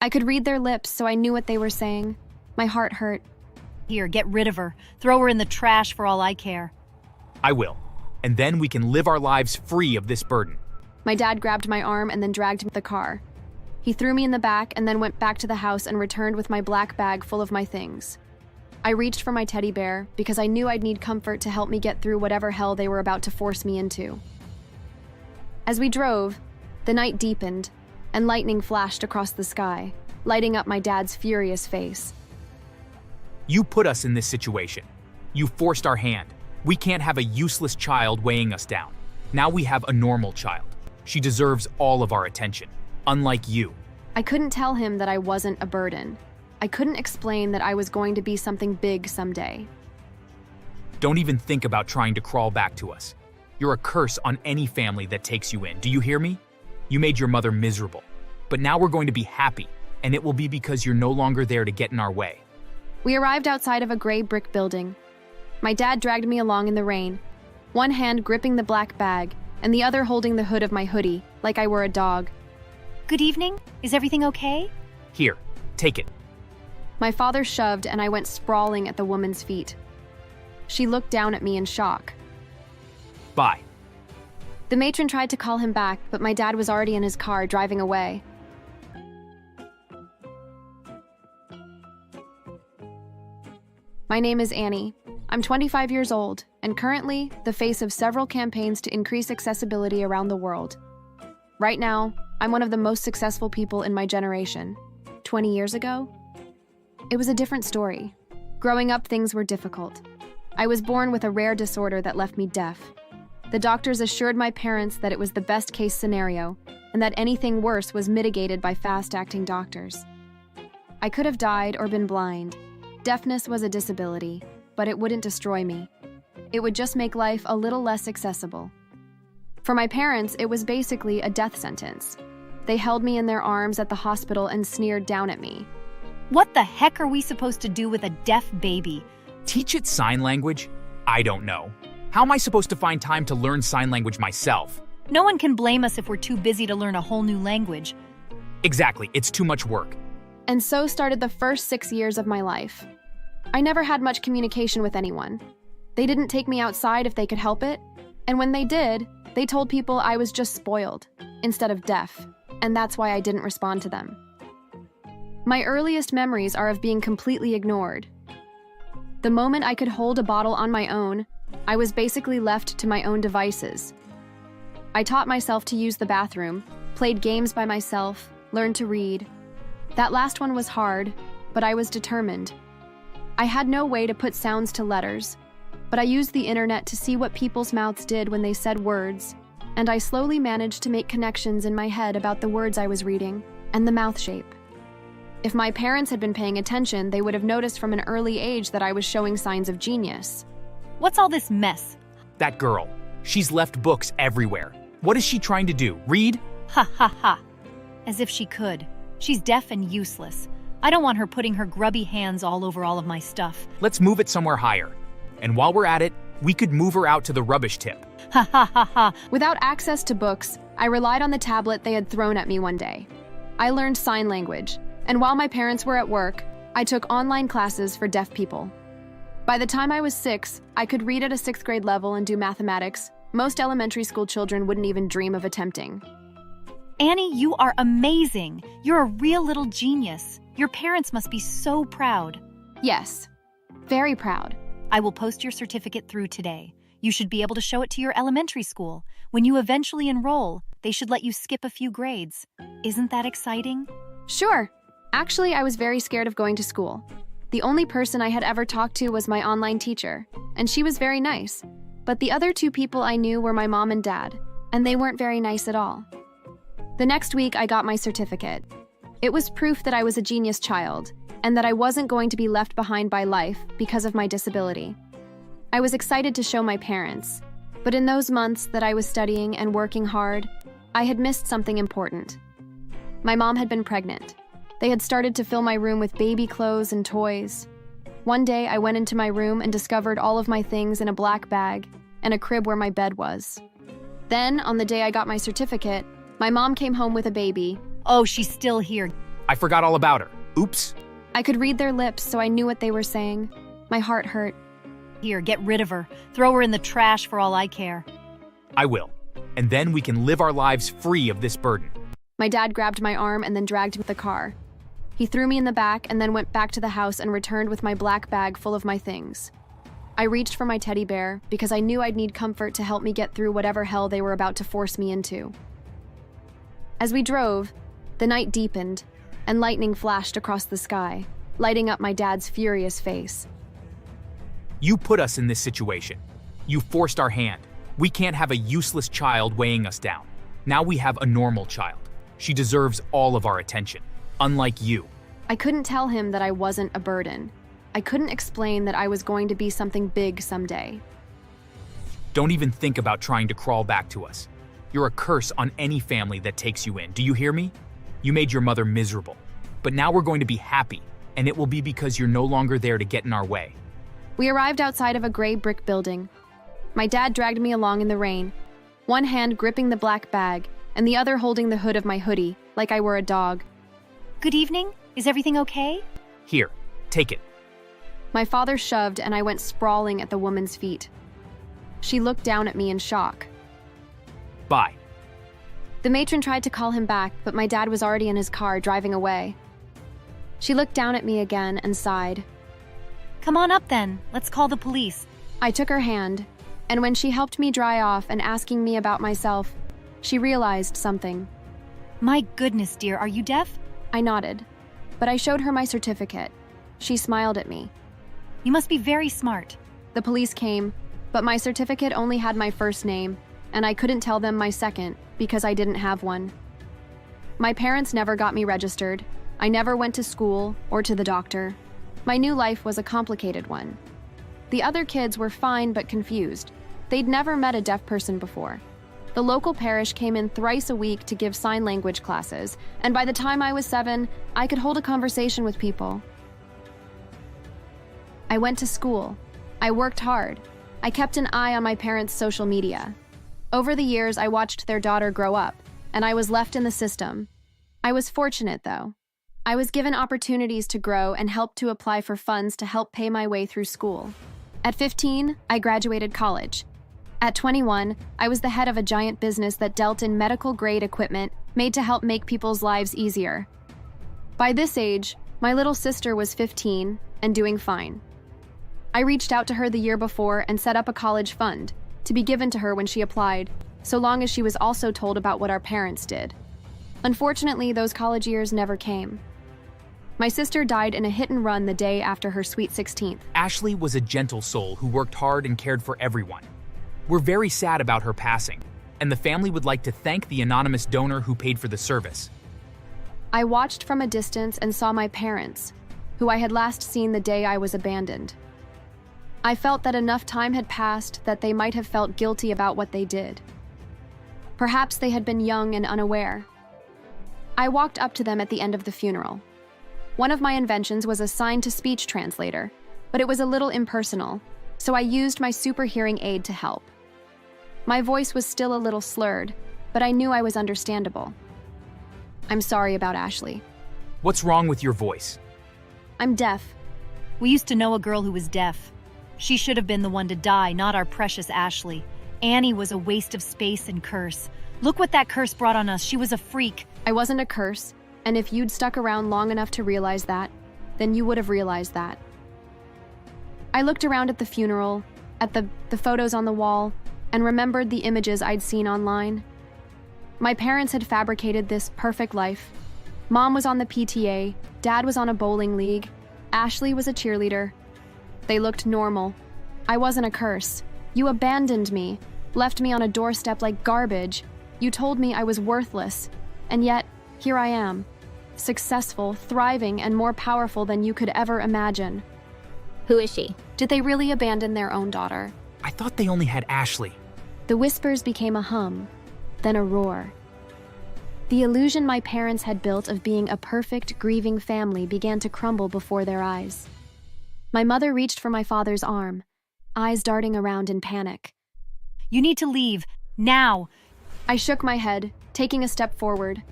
I could read their lips, so I knew what they were saying. My heart hurt. Here, get rid of her. Throw her in the trash for all I care. I will. And then we can live our lives free of this burden. My dad grabbed my arm and then dragged me to the car. He threw me in the back and then went back to the house and returned with my black bag full of my things. I reached for my teddy bear because I knew I'd need comfort to help me get through whatever hell they were about to force me into. As we drove, the night deepened and lightning flashed across the sky, lighting up my dad's furious face. You put us in this situation. You forced our hand. We can't have a useless child weighing us down. Now we have a normal child. She deserves all of our attention, unlike you. I couldn't tell him that I wasn't a burden. I couldn't explain that I was going to be something big someday. Don't even think about trying to crawl back to us. You're a curse on any family that takes you in. Do you hear me? You made your mother miserable. But now we're going to be happy, and it will be because you're no longer there to get in our way. We arrived outside of a gray brick building. My dad dragged me along in the rain, one hand gripping the black bag and the other holding the hood of my hoodie like I were a dog. Good evening. Is everything okay? Here, take it. My father shoved and I went sprawling at the woman's feet. She looked down at me in shock. Bye. The matron tried to call him back, but my dad was already in his car driving away. My name is Annie. I'm 25 years old, and currently the face of several campaigns to increase accessibility around the world. Right now, I'm one of the most successful people in my generation. 20 years ago, it was a different story. Growing up, things were difficult. I was born with a rare disorder that left me deaf. The doctors assured my parents that it was the best-case scenario, and that anything worse was mitigated by fast-acting doctors. I could have died or been blind. Deafness was a disability, but it wouldn't destroy me. It would just make life a little less accessible. For my parents, it was basically a death sentence. They held me in their arms at the hospital and sneered down at me. What the heck are we supposed to do with a deaf baby? Teach it sign language? I don't know. How am I supposed to find time to learn sign language myself? No one can blame us if we're too busy to learn a whole new language. Exactly, it's too much work. And so started the first 6 years of my life. I never had much communication with anyone. They didn't take me outside if they could help it, and when they did, they told people I was just spoiled, instead of deaf, and that's why I didn't respond to them. My earliest memories are of being completely ignored. The moment I could hold a bottle on my own, I was basically left to my own devices. I taught myself to use the bathroom, played games by myself, learned to read. That last one was hard, but I was determined. I had no way to put sounds to letters, but I used the internet to see what people's mouths did when they said words, and I slowly managed to make connections in my head about the words I was reading and the mouth shape. If my parents had been paying attention, they would have noticed from an early age that I was showing signs of genius. What's all this mess? That girl, she's left books everywhere. What is she trying to do? Read? Ha ha ha. As if she could. She's deaf and useless. I don't want her putting her grubby hands all over all of my stuff. Let's move it somewhere higher. And while we're at it, we could move her out to the rubbish tip. Ha ha ha ha. Without access to books, I relied on the tablet they had thrown at me one day. I learned sign language, and while my parents were at work, I took online classes for deaf people. By the time I was 6, I could read at a 6th grade level and do mathematics. Most elementary school children wouldn't even dream of attempting. Annie, you are amazing. You're a real little genius. Your parents must be so proud. Yes, very proud. I will post your certificate through today. You should be able to show it to your elementary school. When you eventually enroll, they should let you skip a few grades. Isn't that exciting? Sure. Actually, I was very scared of going to school. The only person I had ever talked to was my online teacher, and she was very nice. But the other 2 people I knew were my mom and dad, and they weren't very nice at all. The next week, I got my certificate. It was proof that I was a genius child, and that I wasn't going to be left behind by life because of my disability. I was excited to show my parents, but in those months that I was studying and working hard, I had missed something important. My mom had been pregnant. They had started to fill my room with baby clothes and toys. One day, I went into my room and discovered all of my things in a black bag and a crib where my bed was. Then, on the day I got my certificate, my mom came home with a baby. Oh, she's still here. I forgot all about her. Oops. I could read their lips, so I knew what they were saying. My heart hurt. Here, get rid of her. Throw her in the trash for all I care. I will. And then we can live our lives free of this burden. My dad grabbed my arm and then dragged me to the car. He threw me in the back and then went back to the house and returned with my black bag full of my things. I reached for my teddy bear because I knew I'd need comfort to help me get through whatever hell they were about to force me into. As we drove, the night deepened and lightning flashed across the sky, lighting up my dad's furious face. You put us in this situation. You forced our hand. We can't have a useless child weighing us down. Now we have a normal child. She deserves all of our attention, unlike you. I couldn't tell him that I wasn't a burden. I couldn't explain that I was going to be something big someday. Don't even think about trying to crawl back to us. You're a curse on any family that takes you in. Do you hear me? You made your mother miserable. But now we're going to be happy, and it will be because you're no longer there to get in our way. We arrived outside of a gray brick building. My dad dragged me along in the rain, one hand gripping the black bag and the other holding the hood of my hoodie like I were a dog. Good evening. Is everything okay? Here, take it. My father shoved and I went sprawling at the woman's feet. She looked down at me in shock. Bye. The matron tried to call him back, but my dad was already in his car driving away. She looked down at me again and sighed. Come on up then. Let's call the police. I took her hand, and when she helped me dry off and asking me about myself, she realized something. My goodness, dear, are you deaf? I nodded, but I showed her my certificate. She smiled at me. You must be very smart. The police came, but my certificate only had my first name, and I couldn't tell them my second because I didn't have one. My parents never got me registered. I never went to school or to the doctor. My new life was a complicated one. The other kids were fine but confused. They'd never met a deaf person before. The local parish came in thrice a week to give sign language classes, and by the time I was 7, I could hold a conversation with people. I went to school. I worked hard. I kept an eye on my parents' social media. Over the years, I watched their daughter grow up, and I was left in the system. I was fortunate, though. I was given opportunities to grow and helped to apply for funds to help pay my way through school. At 15, I graduated college. At 21, I was the head of a giant business that dealt in medical-grade equipment made to help make people's lives easier. By this age, my little sister was 15 and doing fine. I reached out to her the year before and set up a college fund to be given to her when she applied, so long as she was also told about what our parents did. Unfortunately, those college years never came. My sister died in a hit-and-run the day after her sweet 16th. Ashley was a gentle soul who worked hard and cared for everyone. We're very sad about her passing, and the family would like to thank the anonymous donor who paid for the service. I watched from a distance and saw my parents, who I had last seen the day I was abandoned. I felt that enough time had passed that they might have felt guilty about what they did. Perhaps they had been young and unaware. I walked up to them at the end of the funeral. One of my inventions was a sign-to-speech translator, but it was a little impersonal, so I used my super hearing aid to help. My voice was still a little slurred, but I knew I was understandable. I'm sorry about Ashley. What's wrong with your voice? I'm deaf. We used to know a girl who was deaf. She should have been the one to die, not our precious Ashley. Annie was a waste of space and curse. Look what that curse brought on us. She was a freak. I wasn't a curse, and if you'd stuck around long enough to realize that, then you would have realized that. I looked around at the funeral, at the photos on the wall, and remembered the images I'd seen online. My parents had fabricated this perfect life. Mom was on the PTA, Dad was on a bowling league, Ashley was a cheerleader. They looked normal. I wasn't a curse. You abandoned me, left me on a doorstep like garbage. You told me I was worthless. And yet, here I am, successful, thriving, and more powerful than you could ever imagine. Who is she? Did they really abandon their own daughter? I thought they only had Ashley. The whispers became a hum, then a roar. The illusion my parents had built of being a perfect, grieving family began to crumble before their eyes. My mother reached for my father's arm, eyes darting around in panic. You need to leave, now. I shook my head, taking a step forward.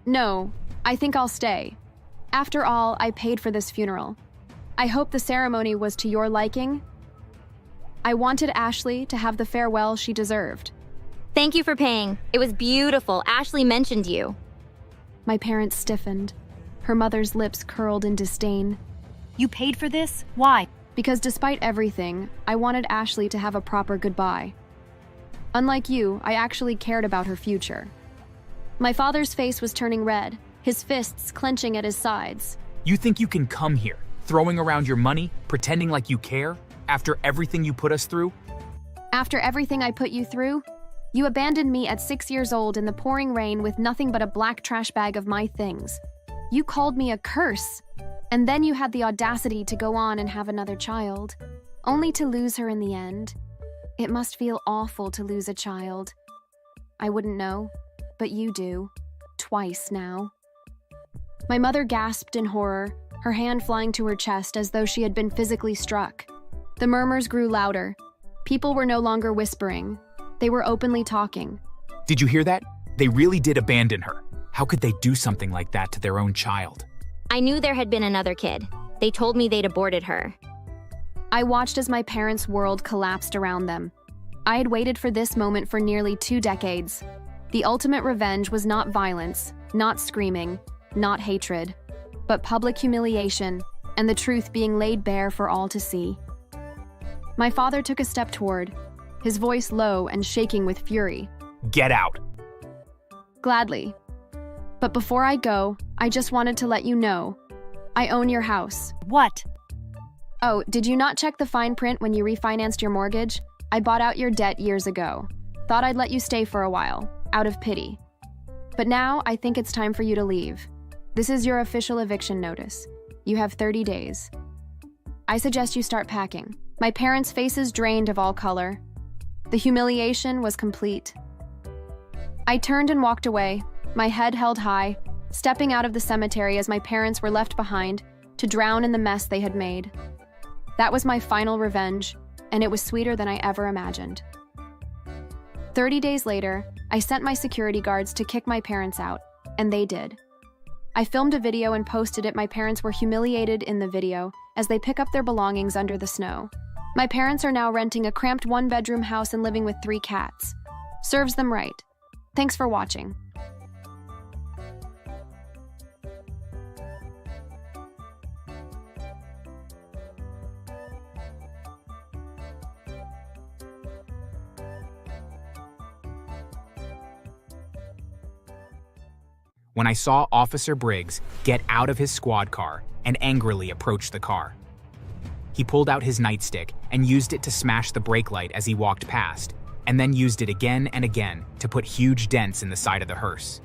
No, I think I'll stay. After all, I paid for this funeral. I hope the ceremony was to your liking. I wanted Ashley to have the farewell she deserved. Thank you for paying. It was beautiful. Ashley mentioned you. My parents stiffened. Her mother's lips curled in disdain. You paid for this? Why? Because despite everything, I wanted Ashley to have a proper goodbye. Unlike you, I actually cared about her future. My father's face was turning red, his fists clenching at his sides. You think you can come here, throwing around your money, pretending like you care, after everything you put us through? After everything I put you through, you abandoned me at 6 years old in the pouring rain with nothing but a black trash bag of my things. You called me a curse, and then you had the audacity to go on and have another child, only to lose her in the end. It must feel awful to lose a child. I wouldn't know, but you do. Twice now. My mother gasped in horror, her hand flying to her chest as though she had been physically struck. The murmurs grew louder. People were no longer whispering. They were openly talking. Did you hear that? They really did abandon her. How could they do something like that to their own child? I knew there had been another kid. They told me they'd aborted her. I watched as my parents' world collapsed around them. I had waited for this moment for nearly 2 decades. The ultimate revenge was not violence, not screaming, not hatred, but public humiliation and the truth being laid bare for all to see. My father took a step toward, his voice low and shaking with fury. Get out! Gladly. But before I go, I just wanted to let you know, I own your house. What? Oh, did you not check the fine print when you refinanced your mortgage? I bought out your debt years ago. Thought I'd let you stay for a while, out of pity. But now I think it's time for you to leave. This is your official eviction notice. You have 30 days. I suggest you start packing. My parents' faces drained of all color. The humiliation was complete. I turned and walked away, my head held high, stepping out of the cemetery as my parents were left behind to drown in the mess they had made. That was my final revenge, and it was sweeter than I ever imagined. 30 days later, I sent my security guards to kick my parents out, and they did. I filmed a video and posted it. My parents were humiliated in the video as they pick up their belongings under the snow. My parents are now renting a cramped 1-bedroom house and living with 3 cats. Serves them right. Thanks for watching. When I saw Officer Briggs get out of his squad car and angrily approach the car. He pulled out his nightstick and used it to smash the brake light as he walked past, and then used it again and again to put huge dents in the side of the hearse.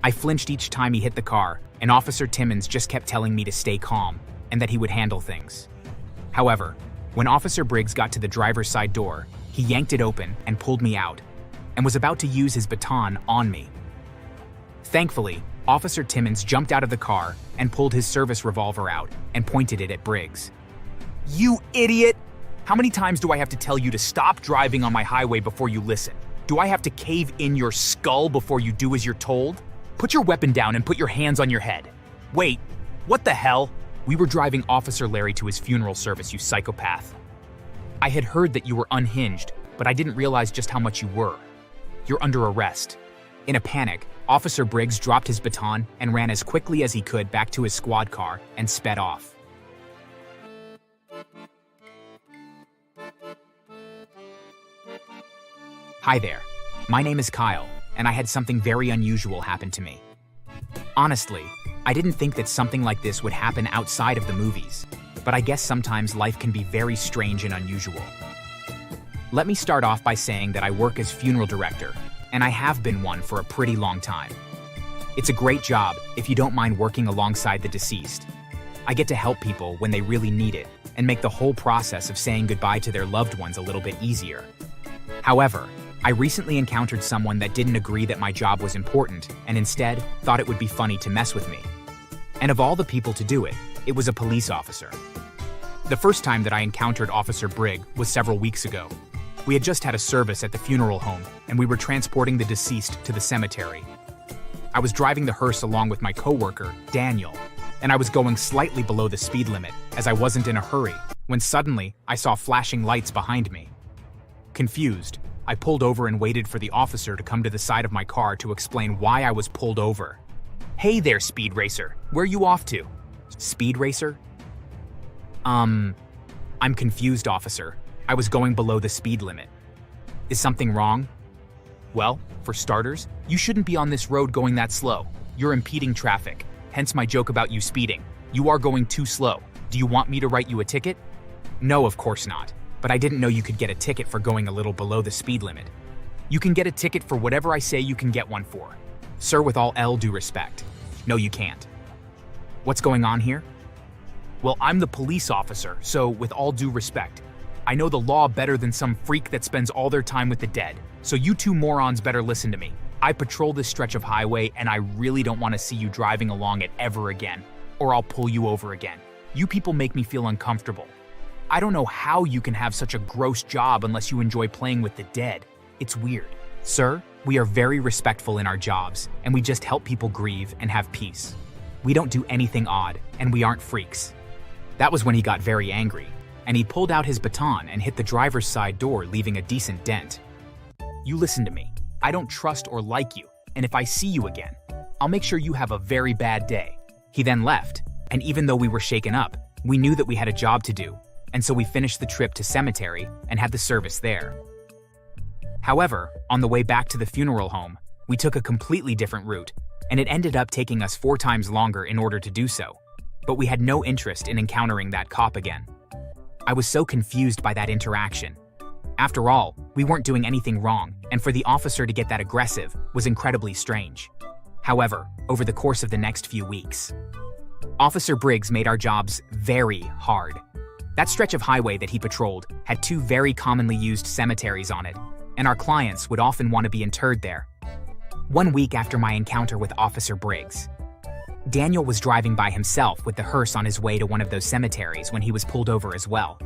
I flinched each time he hit the car, and Officer Timmons just kept telling me to stay calm and that he would handle things. However, when Officer Briggs got to the driver's side door, he yanked it open and pulled me out, and was about to use his baton on me. Thankfully, Officer Timmons jumped out of the car and pulled his service revolver out and pointed it at Briggs. You idiot! How many times do I have to tell you to stop driving on my highway before you listen? Do I have to cave in your skull before you do as you're told? Put your weapon down and put your hands on your head. Wait, what the hell? We were driving Officer Larry to his funeral service, you psychopath. I had heard that you were unhinged, but I didn't realize just how much you were. You're under arrest. In a panic, Officer Briggs dropped his baton and ran as quickly as he could back to his squad car and sped off. Hi there, my name is Kyle, and I had something very unusual happen to me. Honestly, I didn't think that something like this would happen outside of the movies, but I guess sometimes life can be very strange and unusual. Let me start off by saying that I work as funeral director, and I have been one for a pretty long time. It's a great job if you don't mind working alongside the deceased. I get to help people when they really need it and make the whole process of saying goodbye to their loved ones a little bit easier. However, I recently encountered someone that didn't agree that my job was important and instead thought it would be funny to mess with me. And of all the people to do it, it was a police officer. The first time that I encountered Officer Briggs was several weeks ago. We had just had a service at the funeral home, and we were transporting the deceased to the cemetery. I was driving the hearse along with my coworker, Daniel, and I was going slightly below the speed limit as I wasn't in a hurry when suddenly I saw flashing lights behind me. Confused, I pulled over and waited for the officer to come to the side of my car to explain why I was pulled over. "Hey there, speed racer. Where you off to?" "Speed racer?" I'm confused, officer. I was going below the speed limit. "Is something wrong?" "Well, for starters, you shouldn't be on this road going that slow. You're impeding traffic, hence my joke about you speeding. You are going too slow. Do you want me to write you a ticket?" "No, of course not. But I didn't know you could get a ticket for going a little below the speed limit." "You can get a ticket for whatever I say you can get one for." "Sir, with all due respect." "No, you can't." "What's going on here?" "Well, I'm the police officer, so with all due respect, I know the law better than some freak that spends all their time with the dead. So you two morons better listen to me. I patrol this stretch of highway and I really don't want to see you driving along it ever again, or I'll pull you over again. You people make me feel uncomfortable. I don't know how you can have such a gross job unless you enjoy playing with the dead. It's weird." "Sir, we are very respectful in our jobs, and we just help people grieve and have peace. We don't do anything odd, and we aren't freaks." That was when he got very angry, and he pulled out his baton and hit the driver's side door, leaving a decent dent. "You listen to me. I don't trust or like you, and if I see you again, I'll make sure you have a very bad day." He then left, and even though we were shaken up, we knew that we had a job to do, and so we finished the trip to cemetery and had the service there. However, on the way back to the funeral home, we took a completely different route, and it ended up taking us 4 times longer in order to do so. But we had no interest in encountering that cop again. I was so confused by that interaction. After all, we weren't doing anything wrong, and for the officer to get that aggressive was incredibly strange. However, over the course of the next few weeks, Officer Briggs made our jobs very hard. That stretch of highway that he patrolled had 2 very commonly used cemeteries on it, and our clients would often want to be interred there. One week after my encounter with Officer Briggs, Daniel was driving by himself with the hearse on his way to one of those cemeteries when he was pulled over as well.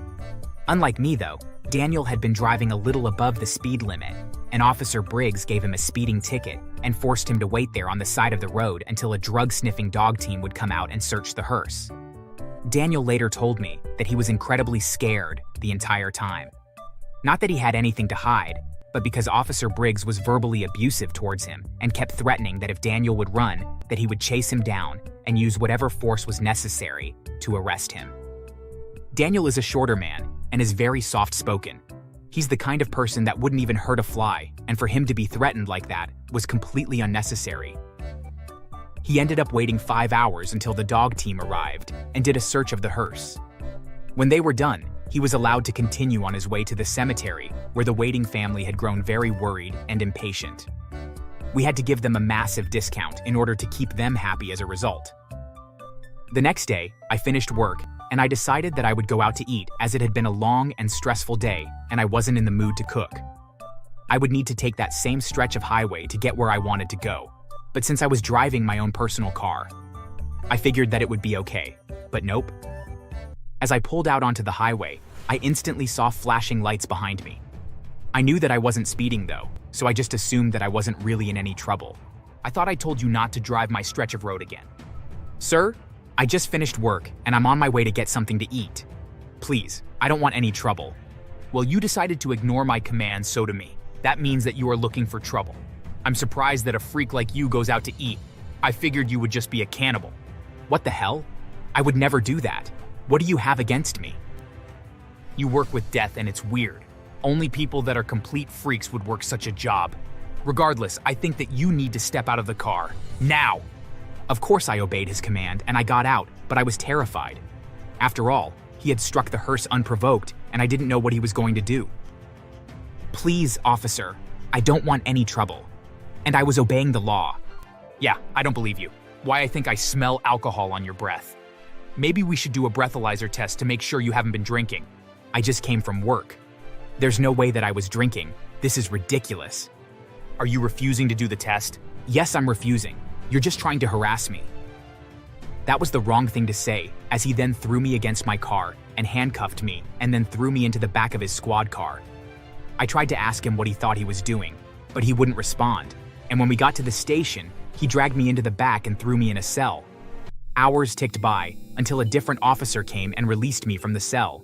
Unlike me though, Daniel had been driving a little above the speed limit, and Officer Briggs gave him a speeding ticket and forced him to wait there on the side of the road until a drug-sniffing dog team would come out and search the hearse. Daniel later told me that he was incredibly scared the entire time. Not that he had anything to hide, but because Officer Briggs was verbally abusive towards him and kept threatening that if Daniel would run, that he would chase him down and use whatever force was necessary to arrest him. Daniel is a shorter man and is very soft-spoken. He's the kind of person that wouldn't even hurt a fly, and for him to be threatened like that was completely unnecessary. He ended up waiting 5 hours until the dog team arrived and did a search of the hearse. When they were done, he was allowed to continue on his way to the cemetery, where the waiting family had grown very worried and impatient. We had to give them a massive discount in order to keep them happy as a result. The next day, I finished work, and I decided that I would go out to eat as it had been a long and stressful day and I wasn't in the mood to cook. I would need to take that same stretch of highway to get where I wanted to go, but since I was driving my own personal car, I figured that it would be okay, but nope. As I pulled out onto the highway, I instantly saw flashing lights behind me. I knew that I wasn't speeding though, so I just assumed that I wasn't really in any trouble. I thought I told you not to drive my stretch of road again. "Sir, I just finished work and I'm on my way to get something to eat. Please, I don't want any trouble." "Well, you decided to ignore my commands, so to me. That means that you are looking for trouble. I'm surprised that a freak like you goes out to eat. I figured you would just be a cannibal." "What the hell? I would never do that. What do you have against me?" "You work with death and it's weird. Only people that are complete freaks would work such a job. Regardless, I think that you need to step out of the car. Now!" Of course I obeyed his command and I got out, but I was terrified. After all, he had struck the hearse unprovoked and I didn't know what he was going to do. "Please, officer, I don't want any trouble." And I was obeying the law. "Yeah, I don't believe you. Why, I think I smell alcohol on your breath. Maybe we should do a breathalyzer test to make sure you haven't been drinking." "I just came from work. There's no way that I was drinking. This is ridiculous." "Are you refusing to do the test?" "Yes, I'm refusing. You're just trying to harass me." That was the wrong thing to say, as he then threw me against my car and handcuffed me and then threw me into the back of his squad car. I tried to ask him what he thought he was doing, but he wouldn't respond. And when we got to the station, He dragged me into the back and threw me in a cell. Hours ticked by until a different officer came and released me from the cell.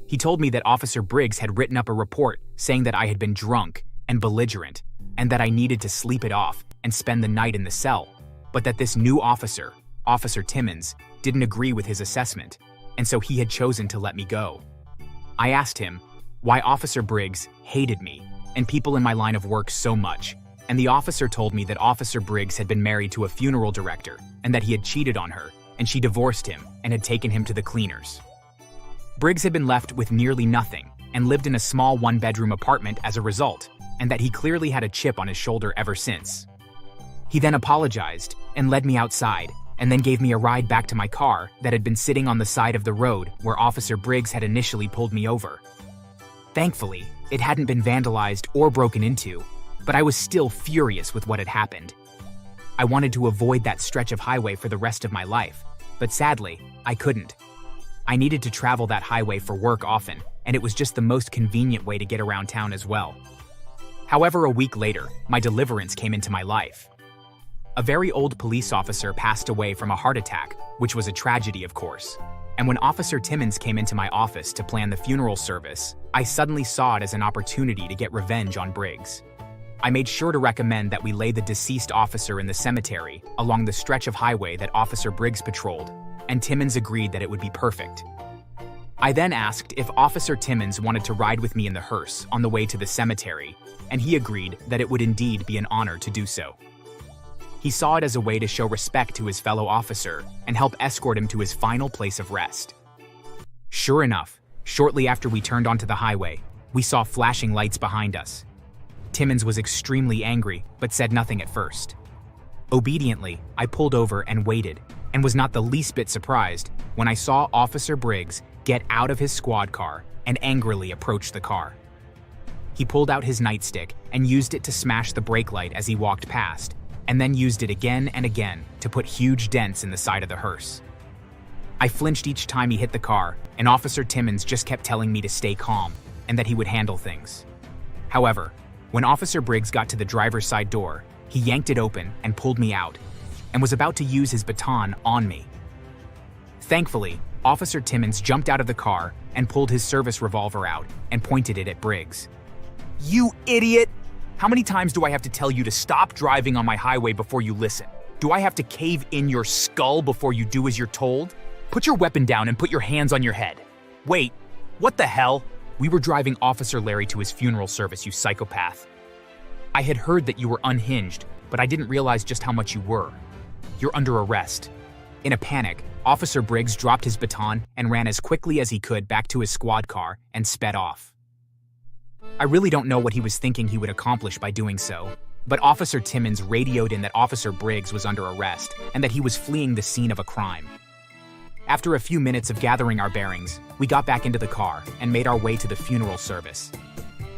He told me that Officer Briggs had written up a report saying that I had been drunk and belligerent and that I needed to sleep it off and spend the night in the cell, but that this new officer, Officer Timmons, didn't agree with his assessment, and so he had chosen to let me go. I asked him why Officer Briggs hated me and people in my line of work so much, and the officer told me that Officer Briggs had been married to a funeral director and that he had cheated on her, and she divorced him and had taken him to the cleaners. Briggs had been left with nearly nothing and lived in a small one-bedroom apartment as a result, and that he clearly had a chip on his shoulder ever since. He then apologized and led me outside, and then gave me a ride back to my car that had been sitting on the side of the road where Officer Briggs had initially pulled me over. Thankfully, it hadn't been vandalized or broken into, but I was still furious with what had happened. I wanted to avoid that stretch of highway for the rest of my life, but sadly, I couldn't. I needed to travel that highway for work often, and it was just the most convenient way to get around town as well. However, a week later, my deliverance came into my life. A very old police officer passed away from a heart attack, which was a tragedy, of course. And when Officer Timmons came into my office to plan the funeral service, I suddenly saw it as an opportunity to get revenge on Briggs. I made sure to recommend that we lay the deceased officer in the cemetery along the stretch of highway that Officer Briggs patrolled, and Timmons agreed that it would be perfect. I then asked if Officer Timmons wanted to ride with me in the hearse on the way to the cemetery, and he agreed that it would indeed be an honor to do so. He saw it as a way to show respect to his fellow officer and help escort him to his final place of rest. Sure enough, shortly after we turned onto the highway, we saw flashing lights behind us. Timmons was extremely angry, but said nothing at first. Obediently, I pulled over and waited, and was not the least bit surprised when I saw Officer Briggs get out of his squad car and angrily approach the car. He pulled out his nightstick and used it to smash the brake light as he walked past, and then used it again and again to put huge dents in the side of the hearse. I flinched each time he hit the car, and Officer Timmons just kept telling me to stay calm and that he would handle things. However, when Officer Briggs got to the driver's side door, he yanked it open and pulled me out, and was about to use his baton on me. Thankfully, Officer Timmons jumped out of the car and pulled his service revolver out and pointed it at Briggs. "You idiot! How many times do I have to tell you to stop driving on my highway before you listen? Do I have to cave in your skull before you do as you're told? Put your weapon down and put your hands on your head. Wait, what the hell? We were driving Officer Larry to his funeral service, you psychopath. I had heard that you were unhinged, but I didn't realize just how much you were. You're under arrest." In a panic, Officer Briggs dropped his baton and ran as quickly as he could back to his squad car and sped off. I really don't know what he was thinking he would accomplish by doing so, but Officer Timmons radioed in that Officer Briggs was under arrest and that he was fleeing the scene of a crime. After a few minutes of gathering our bearings, we got back into the car and made our way to the funeral service.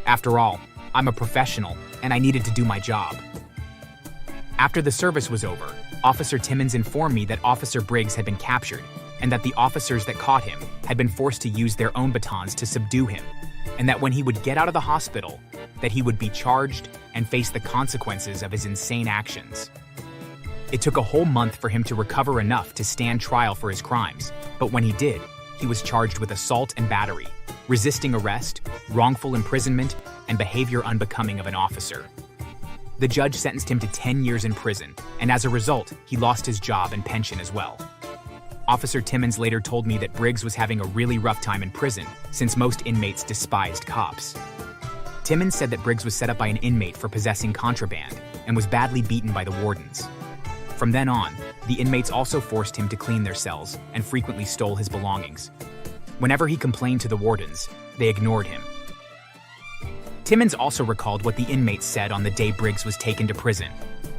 After all, I'm a professional and I needed to do my job. After the service was over, Officer Timmons informed me that Officer Briggs had been captured and that the officers that caught him had been forced to use their own batons to subdue him, and that when he would get out of the hospital, that he would be charged and face the consequences of his insane actions. It took a whole month for him to recover enough to stand trial for his crimes, but when he did, he was charged with assault and battery, resisting arrest, wrongful imprisonment, and behavior unbecoming of an officer. The judge sentenced him to 10 years in prison, and as a result, he lost his job and pension as well. Officer Timmons later told me that Briggs was having a really rough time in prison, since most inmates despised cops. Timmons said that Briggs was set up by an inmate for possessing contraband, and was badly beaten by the wardens. From then on, the inmates also forced him to clean their cells, and frequently stole his belongings. Whenever he complained to the wardens, they ignored him. Timmons also recalled what the inmates said on the day Briggs was taken to prison.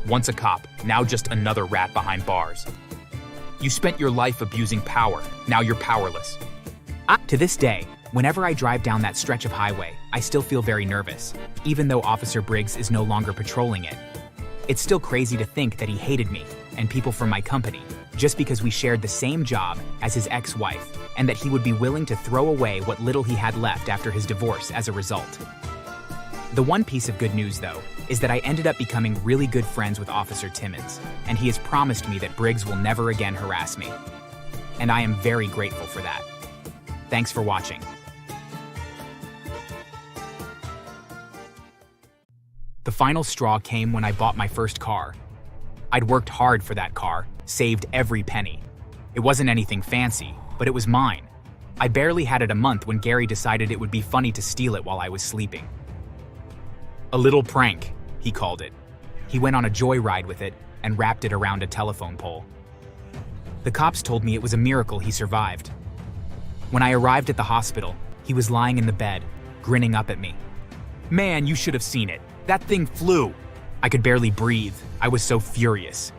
"Once a cop, now just another rat behind bars. You spent your life abusing power, now you're powerless." To this day, whenever I drive down that stretch of highway, I still feel very nervous, even though Officer Briggs is no longer patrolling it. It's still crazy to think that he hated me and people from my company just because we shared the same job as his ex-wife, and that he would be willing to throw away what little he had left after his divorce as a result. The one piece of good news, though, is that I ended up becoming really good friends with Officer Timmons, and he has promised me that Briggs will never again harass me. And I am very grateful for that. Thanks for watching. The final straw came when I bought my first car. I'd worked hard for that car, saved every penny. It wasn't anything fancy, but it was mine. I barely had it a month when Gary decided it would be funny to steal it while I was sleeping. A little prank, he called it. He went on a joyride with it and wrapped it around a telephone pole. The cops told me it was a miracle he survived. When I arrived at the hospital, he was lying in the bed, grinning up at me. Man, you should have seen it. That thing flew. I could barely breathe. I was so furious.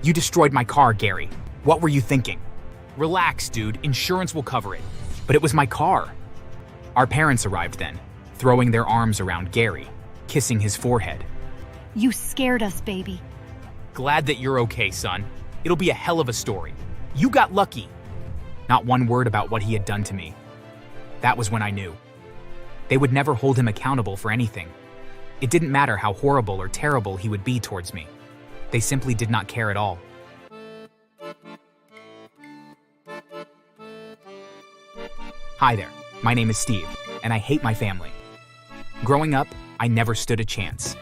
You destroyed my car, Gary. What were you thinking? Relax, dude. Insurance will cover it. But it was my car. Our parents arrived then, throwing their arms around Gary, kissing his forehead. You scared us, baby. Glad that you're okay, son. It'll be a hell of a story. You got lucky. Not one word about what he had done to me. That was when I knew. They would never hold him accountable for anything. It didn't matter how horrible or terrible he would be towards me. They simply did not care at all. Hi there, my name is Steve, and I hate my family. Growing up, I never stood a chance.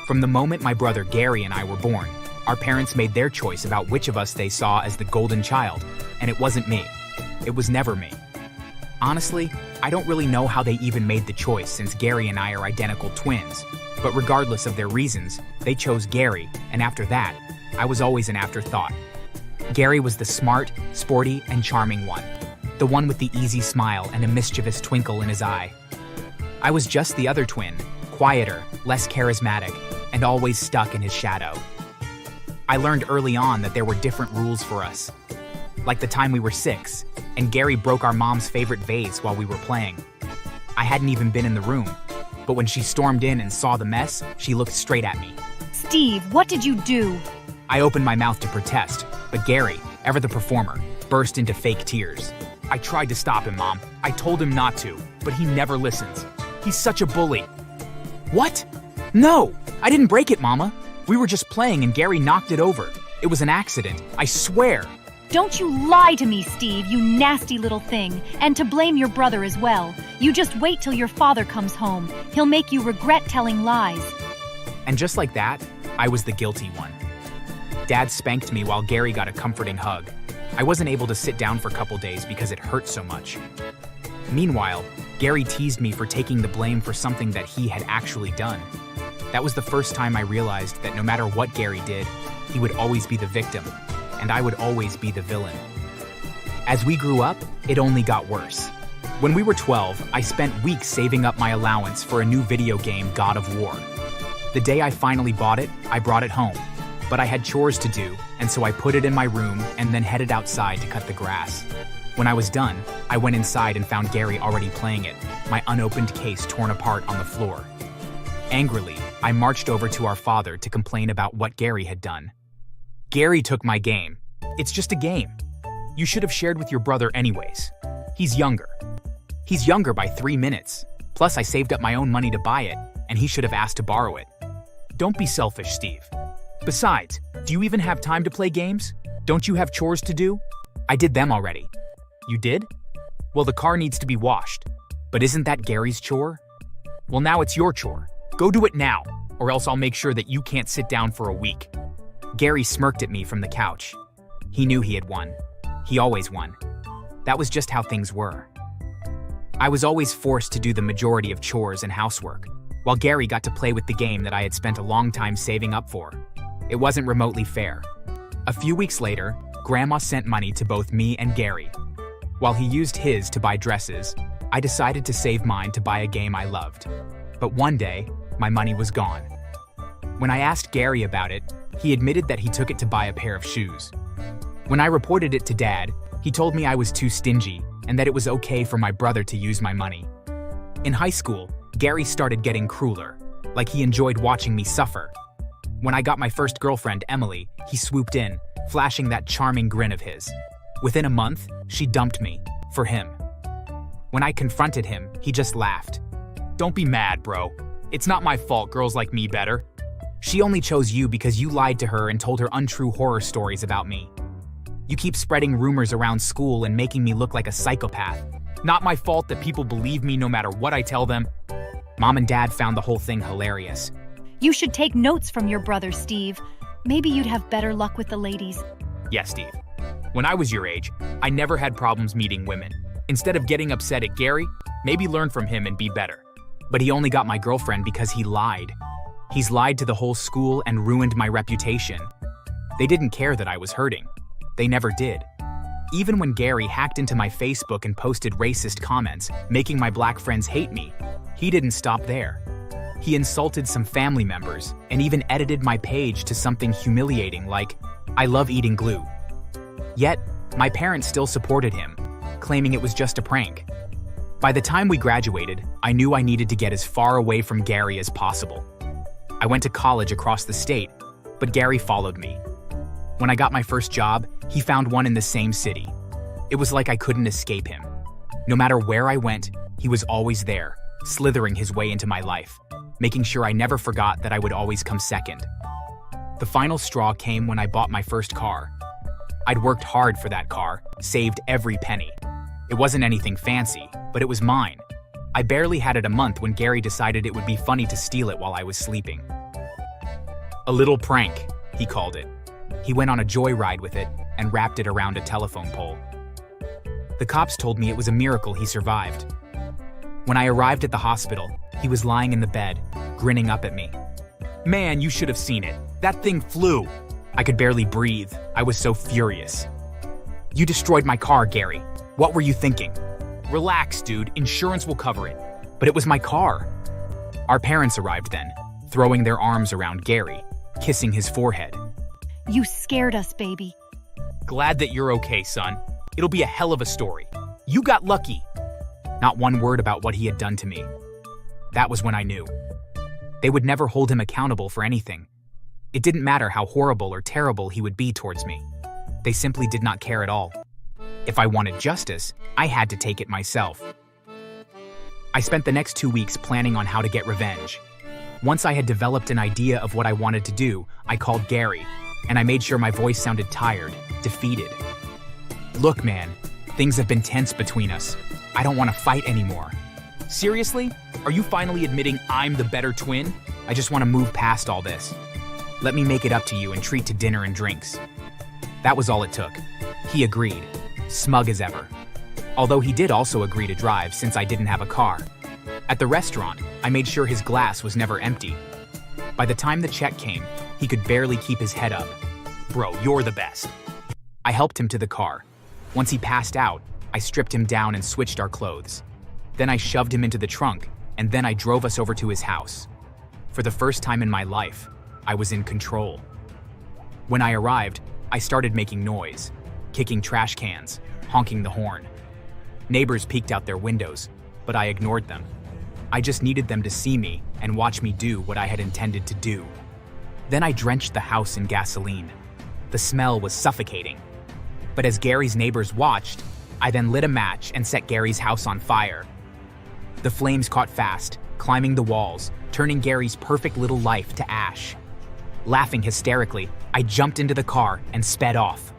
From the moment my brother Gary and I were born, our parents made their choice about which of us they saw as the golden child, and it wasn't me. It was never me. Honestly, I don't really know how they even made the choice since Gary and I are identical twins, but regardless of their reasons, they chose Gary, and after that, I was always an afterthought. Gary was the smart, sporty, and charming one, the one with the easy smile and a mischievous twinkle in his eye. I was just the other twin, quieter, less charismatic, and always stuck in his shadow. I learned early on that there were different rules for us. Like the time we were 6, and Gary broke our mom's favorite vase while we were playing. I hadn't even been in the room, but when she stormed in and saw the mess, she looked straight at me. Steve, what did you do? I opened my mouth to protest, but Gary, ever the performer, burst into fake tears. I tried to stop him, Mom. I told him not to, but he never listens. He's such a bully. What? No, I didn't break it, Mama. We were just playing and Gary knocked it over. It was an accident, I swear. Don't you lie to me, Steve, you nasty little thing, and to blame your brother as well. You just wait till your father comes home. He'll make you regret telling lies. And just like that, I was the guilty one. Dad spanked me while Gary got a comforting hug. I wasn't able to sit down for a couple days because it hurt so much. Meanwhile, Gary teased me for taking the blame for something that he had actually done. That was the first time I realized that no matter what Gary did, he would always be the victim, and I would always be the villain. As we grew up, it only got worse. When we were 12, I spent weeks saving up my allowance for a new video game, God of War. The day I finally bought it, I brought it home. But I had chores to do, and so I put it in my room and then headed outside to cut the grass. When I was done, I went inside and found Gary already playing it, my unopened case torn apart on the floor. Angrily, I marched over to our father to complain about what Gary had done. Gary took my game. It's just a game. You should have shared with your brother anyways. He's younger. He's younger by 3 minutes. Plus, I saved up my own money to buy it, and he should have asked to borrow it. Don't be selfish, Steve. Besides, do you even have time to play games? Don't you have chores to do? I did them already. You did? Well, the car needs to be washed. But isn't that Gary's chore? Well, now it's your chore. Go do it now, or else I'll make sure that you can't sit down for a week. Gary smirked at me from the couch. He knew he had won. He always won. That was just how things were. I was always forced to do the majority of chores and housework, while Gary got to play with the game that I had spent a long time saving up for. It wasn't remotely fair. A few weeks later, Grandma sent money to both me and Gary. While he used his to buy dresses, I decided to save mine to buy a game I loved. But one day, my money was gone. When I asked Gary about it, he admitted that he took it to buy a pair of shoes. When I reported it to Dad, he told me I was too stingy and that it was okay for my brother to use my money. In high school, Gary started getting crueler, like he enjoyed watching me suffer. When I got my first girlfriend, Emily, he swooped in, flashing that charming grin of his. Within a month, she dumped me, for him. When I confronted him, he just laughed. Don't be mad, bro. It's not my fault girls like me better. She only chose you because you lied to her and told her untrue horror stories about me. You keep spreading rumors around school and making me look like a psychopath. Not my fault that people believe me no matter what I tell them. Mom and Dad found the whole thing hilarious. You should take notes from your brother, Steve. Maybe you'd have better luck with the ladies. Yes, Steve. When I was your age, I never had problems meeting women. Instead of getting upset at Gary, maybe learn from him and be better. But he only got my girlfriend because he lied. He's lied to the whole school and ruined my reputation. They didn't care that I was hurting. They never did. Even when Gary hacked into my Facebook and posted racist comments, making my black friends hate me, he didn't stop there. He insulted some family members and even edited my page to something humiliating like, "I love eating glue." Yet, my parents still supported him, claiming it was just a prank. By the time we graduated, I knew I needed to get as far away from Gary as possible. I went to college across the state, but Gary followed me. When I got my first job, he found one in the same city. It was like I couldn't escape him. No matter where I went, he was always there, slithering his way into my life, making sure I never forgot that I would always come second. The final straw came when I bought my first car. I'd worked hard for that car, saved every penny. It wasn't anything fancy, but it was mine. I barely had it a month when Gary decided it would be funny to steal it while I was sleeping. A little prank, he called it. He went on a joyride with it and wrapped it around a telephone pole. The cops told me it was a miracle he survived. When I arrived at the hospital, he was lying in the bed, grinning up at me. Man, you should have seen it. That thing flew. I could barely breathe. I was so furious. You destroyed my car, Gary. What were you thinking? Relax, dude. Insurance will cover it. But it was my car. Our parents arrived then, throwing their arms around Gary, kissing his forehead. You scared us, baby. Glad that you're okay, son. It'll be a hell of a story. You got lucky. Not one word about what he had done to me. That was when I knew. They would never hold him accountable for anything. It didn't matter how horrible or terrible he would be towards me. They simply did not care at all. If I wanted justice, I had to take it myself. I spent the next 2 weeks planning on how to get revenge. Once I had developed an idea of what I wanted to do, I called Gary, and I made sure my voice sounded tired, defeated. Look, man, things have been tense between us. I don't want to fight anymore. Seriously? Are you finally admitting I'm the better twin? I just want to move past all this. Let me make it up to you and treat to dinner and drinks. That was all it took. He agreed, smug as ever. Although he did also agree to drive since I didn't have a car. At the restaurant, I made sure his glass was never empty. By the time the check came, he could barely keep his head up. Bro, you're the best. I helped him to the car. Once he passed out, I stripped him down and switched our clothes. Then I shoved him into the trunk, and then I drove us over to his house. For the first time in my life, I was in control. When I arrived, I started making noise, kicking trash cans, honking the horn. Neighbors peeked out their windows, but I ignored them. I just needed them to see me and watch me do what I had intended to do. Then I drenched the house in gasoline. The smell was suffocating. But as Gary's neighbors watched, I then lit a match and set Gary's house on fire. The flames caught fast, climbing the walls, turning Gary's perfect little life to ash. Laughing hysterically, I jumped into the car and sped off.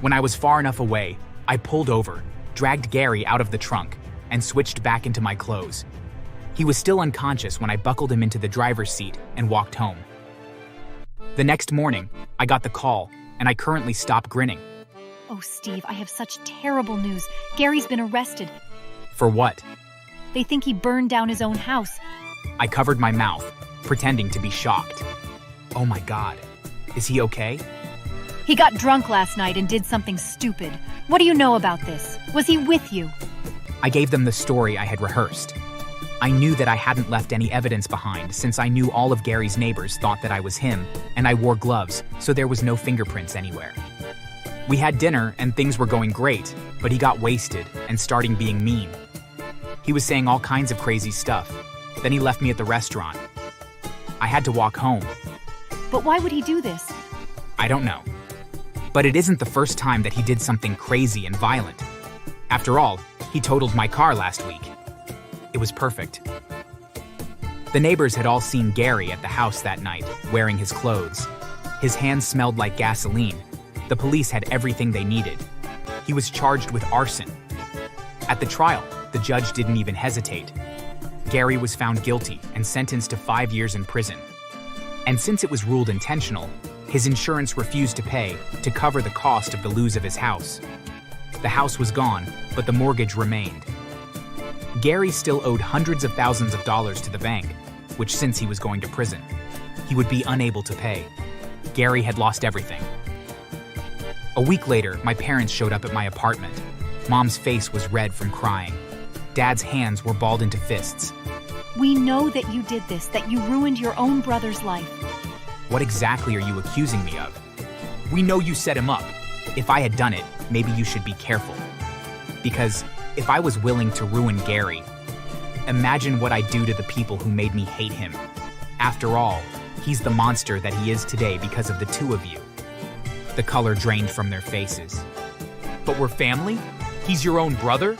When I was far enough away, I pulled over, dragged Gary out of the trunk, and switched back into my clothes. He was still unconscious when I buckled him into the driver's seat and walked home. The next morning, I got the call, and I currently stopped grinning. Oh, Steve, I have such terrible news. Gary's been arrested. For what? They think he burned down his own house. I covered my mouth, pretending to be shocked. Oh my God, is he okay? He got drunk last night and did something stupid. What do you know about this? Was he with you? I gave them the story I had rehearsed. I knew that I hadn't left any evidence behind since I knew all of Gary's neighbors thought that I was him, and I wore gloves, so there was no fingerprints anywhere. We had dinner and things were going great, but he got wasted and starting being mean. He was saying all kinds of crazy stuff. Then he left me at the restaurant. I had to walk home. But why would he do this? I don't know. But it isn't the first time that he did something crazy and violent. After all, he totaled my car last week. It was perfect. The The neighbors had all seen Gary at the house that night, wearing his clothes. His hands smelled like gasoline. The police had everything they needed. He was charged with arson. At the trial, the judge didn't even hesitate. Gary was found guilty and sentenced to 5 years in prison. And since it was ruled intentional, his insurance refused to pay to cover the cost of the lose of his house. The house was gone, but the mortgage remained. Gary still owed hundreds of thousands of dollars to the bank, which since he was going to prison, he would be unable to pay. Gary had lost everything. A week later, my parents showed up at my apartment. Mom's face was red from crying. Dad's hands were balled into fists. We know that you did this, that you ruined your own brother's life. What exactly are you accusing me of? We know you set him up. If I had done it, maybe you should be careful. Because if I was willing to ruin Gary, imagine what I'd do to the people who made me hate him. After all, he's the monster that he is today because of the two of you. The color drained from their faces. But we're family? He's your own brother?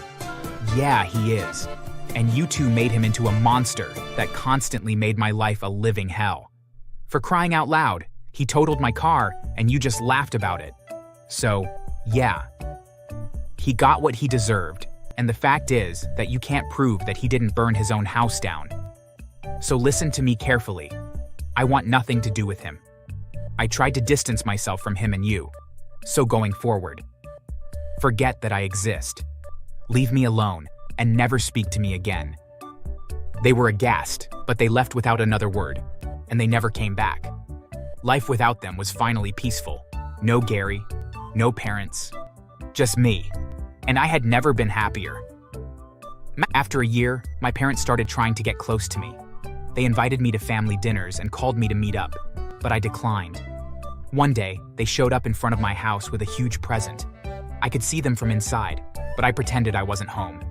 Yeah, he is. And you two made him into a monster that constantly made my life a living hell. For crying out loud, he totaled my car and you just laughed about it. So, yeah. He got what he deserved, and the fact is that you can't prove that he didn't burn his own house down. So listen to me carefully. I want nothing to do with him. I tried to distance myself from him and you. So going forward, forget that I exist. Leave me alone and never speak to me again. They were aghast, but they left without another word, and they never came back. Life without them was finally peaceful. No Gary, no parents, just me. And I had never been happier. After a year, my parents started trying to get close to me. They invited me to family dinners and called me to meet up, but I declined. One day, they showed up in front of my house with a huge present. I could see them from inside, but I pretended I wasn't home.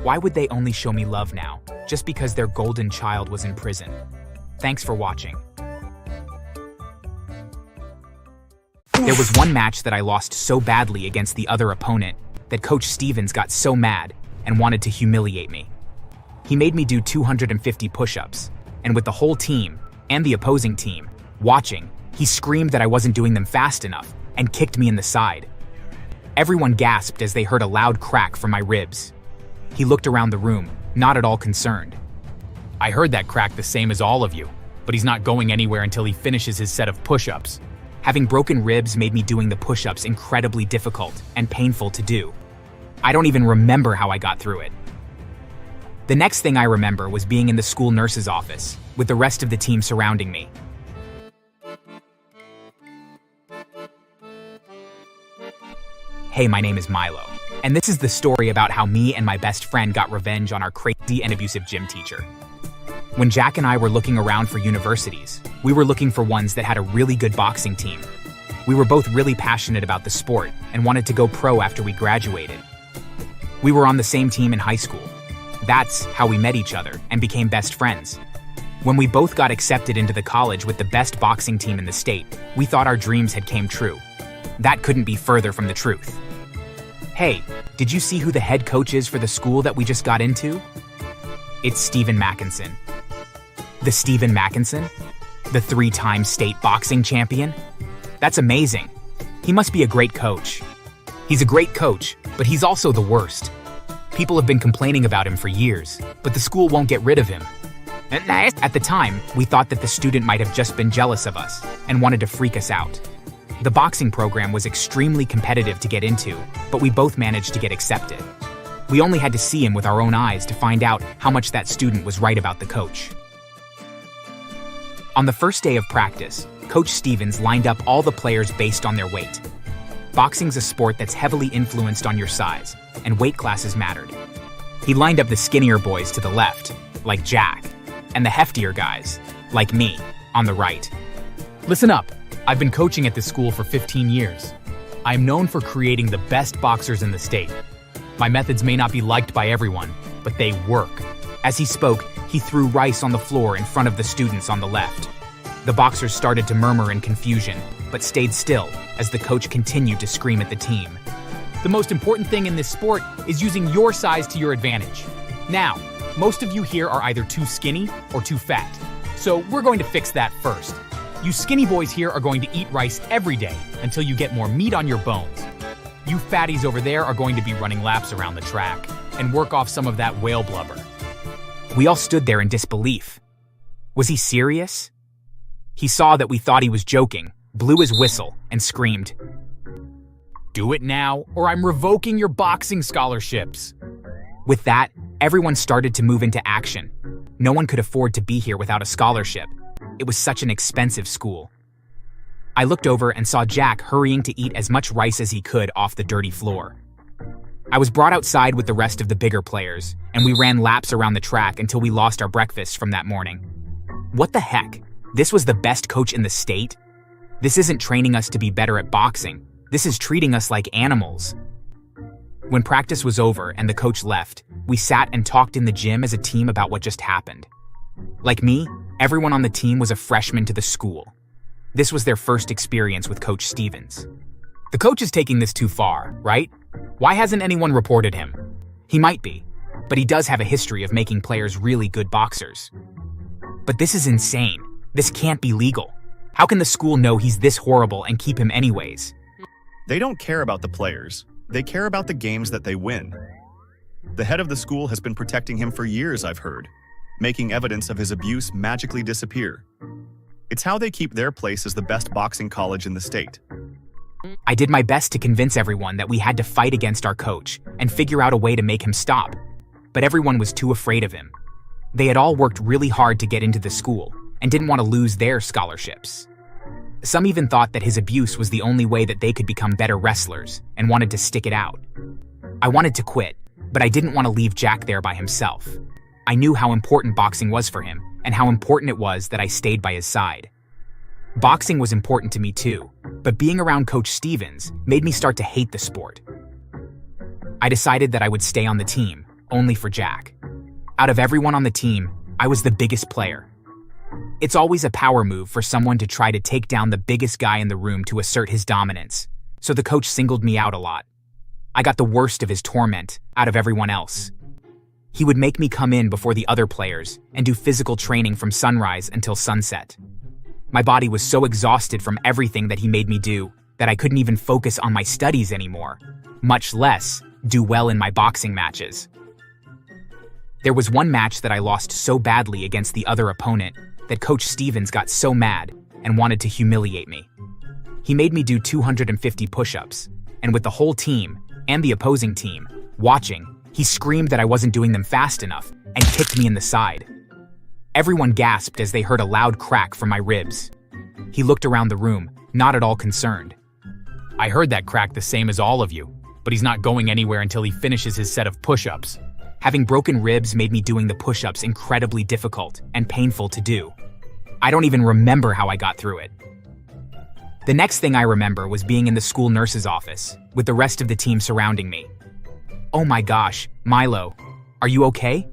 Why would they only show me love now, just because their golden child was in prison? Thanks for watching. There was one match that I lost so badly against the other opponent that Coach Stevens got so mad and wanted to humiliate me. He made me do 250 push-ups, and with the whole team, and the opposing team, watching, he screamed that I wasn't doing them fast enough and kicked me in the side. Everyone gasped as they heard a loud crack from my ribs. He looked around the room, not at all concerned. I heard that crack the same as all of you, but he's not going anywhere until he finishes his set of push-ups. Having broken ribs made me doing the push-ups incredibly difficult and painful to do. I don't even remember how I got through it. The next thing I remember was being in the school nurse's office, with the rest of the team surrounding me. Hey, my name is Milo, and this is the story about how me and my best friend got revenge on our crazy and abusive gym teacher. When Jack and I were looking around for universities, we were looking for ones that had a really good boxing team. We were both really passionate about the sport and wanted to go pro after we graduated. We were on the same team in high school. That's how we met each other and became best friends. When we both got accepted into the college with the best boxing team in the state, we thought our dreams had came true. That couldn't be further from the truth. Hey, did you see who the head coach is for the school that we just got into? It's Stephen Mackinson. The Stephen Mackinson? The 3-time state boxing champion? That's amazing. He must be a great coach. He's a great coach, but he's also the worst. People have been complaining about him for years, but the school won't get rid of him. At the time, we thought that the student might have just been jealous of us and wanted to freak us out. The boxing program was extremely competitive to get into, but we both managed to get accepted. We only had to see him with our own eyes to find out how much that student was right about the coach. On the first day of practice, Coach Stevens lined up all the players based on their weight. Boxing's a sport that's heavily influenced on your size, and weight classes mattered. He lined up the skinnier boys to the left, like Jack, and the heftier guys, like me, on the right. Listen up, I've been coaching at this school for 15 years. I am known for creating the best boxers in the state. My methods may not be liked by everyone, but they work. As he spoke, he threw rice on the floor in front of the students on the left. The boxers started to murmur in confusion, but stayed still as the coach continued to scream at the team. The most important thing in this sport is using your size to your advantage. Now, Most of you here are either too skinny or too fat. So we're going to fix that first. You skinny boys here are going to eat rice every day until you get more meat on your bones. You fatties over there are going to be running laps around the track and work off some of that whale blubber. We all stood there in disbelief. Was he serious? He saw that we thought he was joking, blew his whistle, and screamed, "Do it now, or I'm revoking your boxing scholarships." With that, everyone started to move into action. No one could afford to be here without a scholarship. It was such an expensive school. I looked over and saw Jack hurrying to eat as much rice as he could off the dirty floor. I was brought outside with the rest of the bigger players, and we ran laps around the track until we lost our breakfast from that morning. What the heck? This was the best coach in the state? This isn't training us to be better at boxing. This is treating us like animals. When practice was over and the coach left, we sat and talked in the gym as a team about what just happened. Like me, everyone on the team was a freshman to the school. This was their first experience with Coach Stevens. The coach is taking this too far, right? Why hasn't anyone reported him? He might be, but he does have a history of making players really good boxers. But this is insane. This can't be legal. How can the school know he's this horrible and keep him anyways? They don't care about the players. They care about the games that they win. The head of the school has been protecting him for years, I've heard, making evidence of his abuse magically disappear. It's how they keep their place as the best boxing college in the state. I did my best to convince everyone that we had to fight against our coach and figure out a way to make him stop, but everyone was too afraid of him. They had all worked really hard to get into the school and didn't want to lose their scholarships. Some even thought that his abuse was the only way that they could become better wrestlers and wanted to stick it out. I wanted to quit, but I didn't want to leave Jack there by himself. I knew how important boxing was for him and how important it was that I stayed by his side. Boxing was important to me too, but being around Coach Stevens made me start to hate the sport. I decided that I would stay on the team, only for Jack. Out of everyone on the team, I was the biggest player. It's always a power move for someone to try to take down the biggest guy in the room to assert his dominance, so the coach singled me out a lot. I got the worst of his torment out of everyone else. He would make me come in before the other players and do physical training from sunrise until sunset. My body was so exhausted from everything that he made me do that I couldn't even focus on my studies anymore, much less do well in my boxing matches. There was one match that I lost so badly against the other opponent that Coach Stevens got so mad and wanted to humiliate me. He made me do 250 push-ups, and with the whole team and the opposing team watching, he screamed that I wasn't doing them fast enough and kicked me in the side. Everyone gasped as they heard a loud crack from my ribs. He looked around the room, not at all concerned. I heard that crack the same as all of you, but he's not going anywhere until he finishes his set of push-ups. Having broken ribs made me doing the push-ups incredibly difficult and painful to do. I don't even remember how I got through it. The next thing I remember was being in the school nurse's office, with the rest of the team surrounding me. "Oh my gosh, Milo, are you okay?"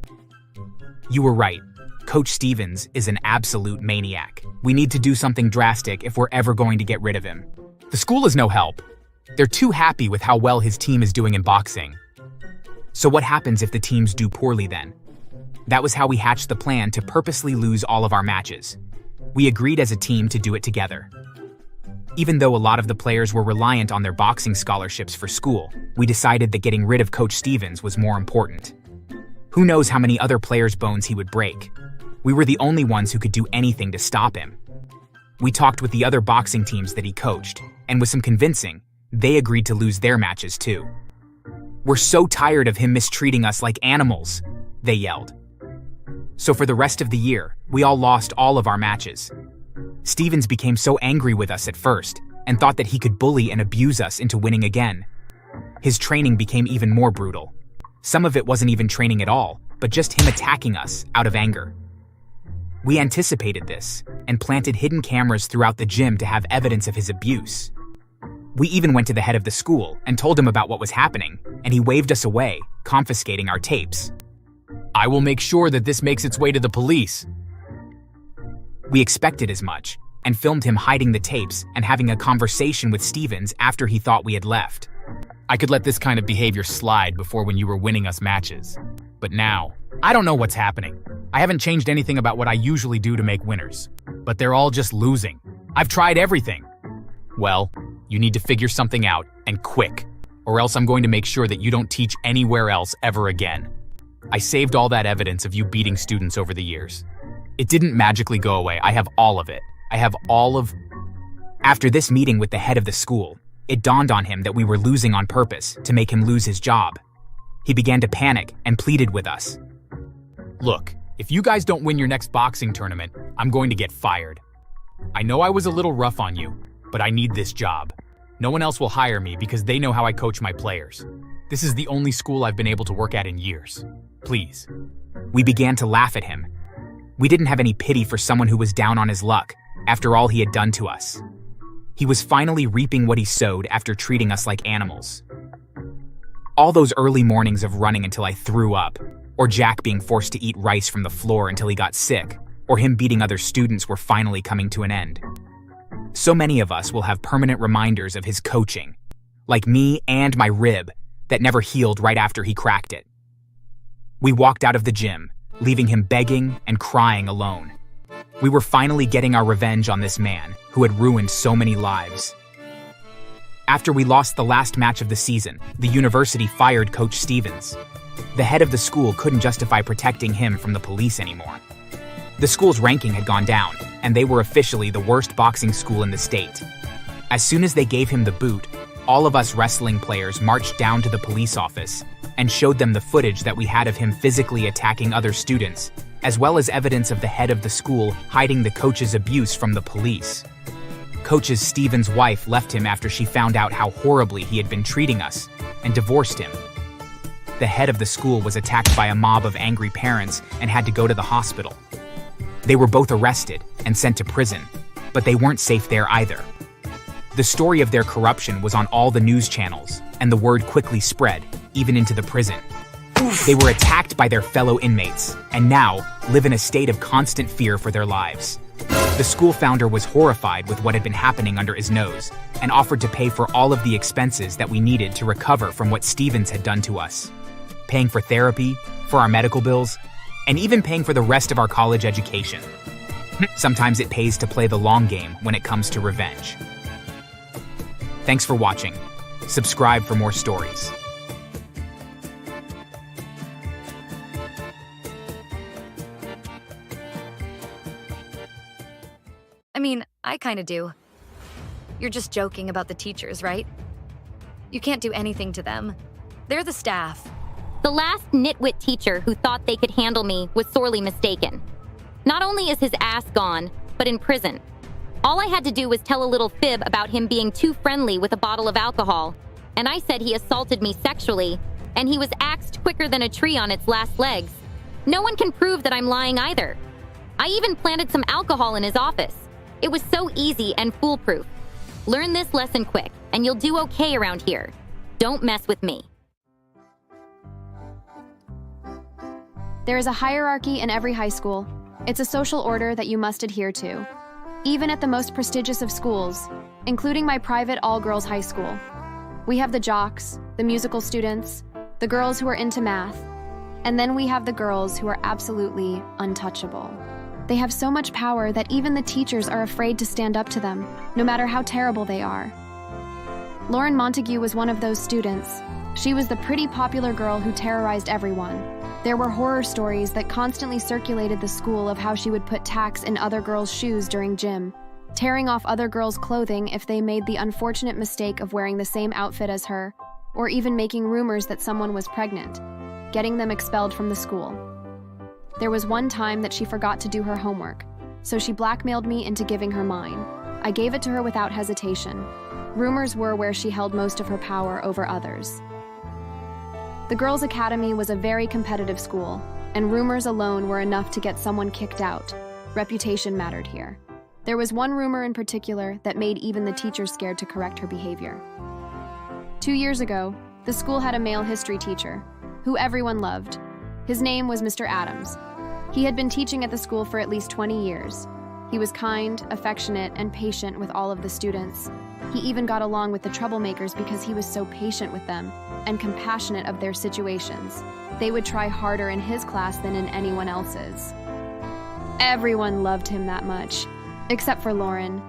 You were right. Coach Stevens is an absolute maniac. We need to do something drastic if we're ever going to get rid of him. The school is no help. They're too happy with how well his team is doing in boxing. So what happens if the teams do poorly then? That was how we hatched the plan to purposely lose all of our matches. We agreed as a team to do it together. Even though a lot of the players were reliant on their boxing scholarships for school, we decided that getting rid of Coach Stevens was more important. Who knows how many other players' bones he would break? We were the only ones who could do anything to stop him. We talked with the other boxing teams that he coached, and with some convincing, they agreed to lose their matches too. "We're so tired of him mistreating us like animals," they yelled. So for the rest of the year, we all lost all of our matches. Stevens became so angry with us at first and thought that he could bully and abuse us into winning again. His training became even more brutal. Some of it wasn't even training at all, but just him attacking us out of anger. We anticipated this and planted hidden cameras throughout the gym to have evidence of his abuse. We even went to the head of the school and told him about what was happening, and he waved us away, confiscating our tapes. "I will make sure that this makes its way to the police." We expected as much, and filmed him hiding the tapes and having a conversation with Stevens after he thought we had left. I could let this kind of behavior slide before when you were winning us matches. But now, I don't know what's happening. I haven't changed anything about what I usually do to make winners, but they're all just losing. I've tried everything. Well, you need to figure something out, and quick, or else I'm going to make sure that you don't teach anywhere else ever again. I saved all that evidence of you beating students over the years. It didn't magically go away. I have all of it. After this meeting with the head of the school, it dawned on him that we were losing on purpose to make him lose his job. He began to panic and pleaded with us. Look, if you guys don't win your next boxing tournament, I'm going to get fired. I know I was a little rough on you, but I need this job. No one else will hire me because they know how I coach my players. This is the only school I've been able to work at in years. Please. We began to laugh at him. We didn't have any pity for someone who was down on his luck after all he had done to us. He was finally reaping what he sowed after treating us like animals. All those early mornings of running until I threw up, or Jack being forced to eat rice from the floor until he got sick, or him beating other students were finally coming to an end. So many of us will have permanent reminders of his coaching, like me and my rib that never healed right after he cracked it. We walked out of the gym, leaving him begging and crying alone. We were finally getting our revenge on this man who had ruined so many lives. After we lost the last match of the season, the university fired Coach Stevens. The head of the school couldn't justify protecting him from the police anymore. The school's ranking had gone down, and they were officially the worst boxing school in the state. As soon as they gave him the boot, all of us wrestling players marched down to the police office and showed them the footage that we had of him physically attacking other students, as well as evidence of the head of the school hiding the coach's abuse from the police. Coach Stevens' wife left him after she found out how horribly he had been treating us and divorced him. The head of the school was attacked by a mob of angry parents and had to go to the hospital. They were both arrested and sent to prison, but they weren't safe there either. The story of their corruption was on all the news channels, and the word quickly spread, even into the prison. They were attacked by their fellow inmates, and now live in a state of constant fear for their lives. The school founder was horrified with what had been happening under his nose, and offered to pay for all of the expenses that we needed to recover from what Stevens had done to us. Paying for therapy, for our medical bills, and even paying for the rest of our college education. Sometimes it pays to play the long game when it comes to revenge. Thanks for watching. Subscribe for more stories. I mean, I kinda do. You're just joking about the teachers, right? You can't do anything to them. They're the staff. The last nitwit teacher who thought they could handle me was sorely mistaken. Not only is his ass gone, but in prison. All I had to do was tell a little fib about him being too friendly with a bottle of alcohol, and I said he assaulted me sexually, and he was axed quicker than a tree on its last legs. No one can prove that I'm lying either. I even planted some alcohol in his office. It was so easy and foolproof. Learn this lesson quick, and you'll do okay around here. Don't mess with me. There is a hierarchy in every high school. It's a social order that you must adhere to. Even at the most prestigious of schools, including my private all-girls high school. We have the jocks, the musical students, the girls who are into math, and then we have the girls who are absolutely untouchable. They have so much power that even the teachers are afraid to stand up to them, no matter how terrible they are. Lauren Montague was one of those students. She was the pretty popular girl who terrorized everyone. There were horror stories that constantly circulated the school of how she would put tacks in other girls' shoes during gym, tearing off other girls' clothing if they made the unfortunate mistake of wearing the same outfit as her, or even making rumors that someone was pregnant, getting them expelled from the school. There was one time that she forgot to do her homework, so she blackmailed me into giving her mine. I gave it to her without hesitation. Rumors were where she held most of her power over others. The Girls' Academy was a very competitive school, and rumors alone were enough to get someone kicked out. Reputation mattered here. There was one rumor in particular that made even the teachers scared to correct her behavior. 2 years ago, the school had a male history teacher, who everyone loved. His name was Mr. Adams. He had been teaching at the school for at least 20 years. He was kind, affectionate, and patient with all of the students. He even got along with the troublemakers because he was so patient with them and compassionate of their situations. They would try harder in his class than in anyone else's. Everyone loved him that much, except for Lauren.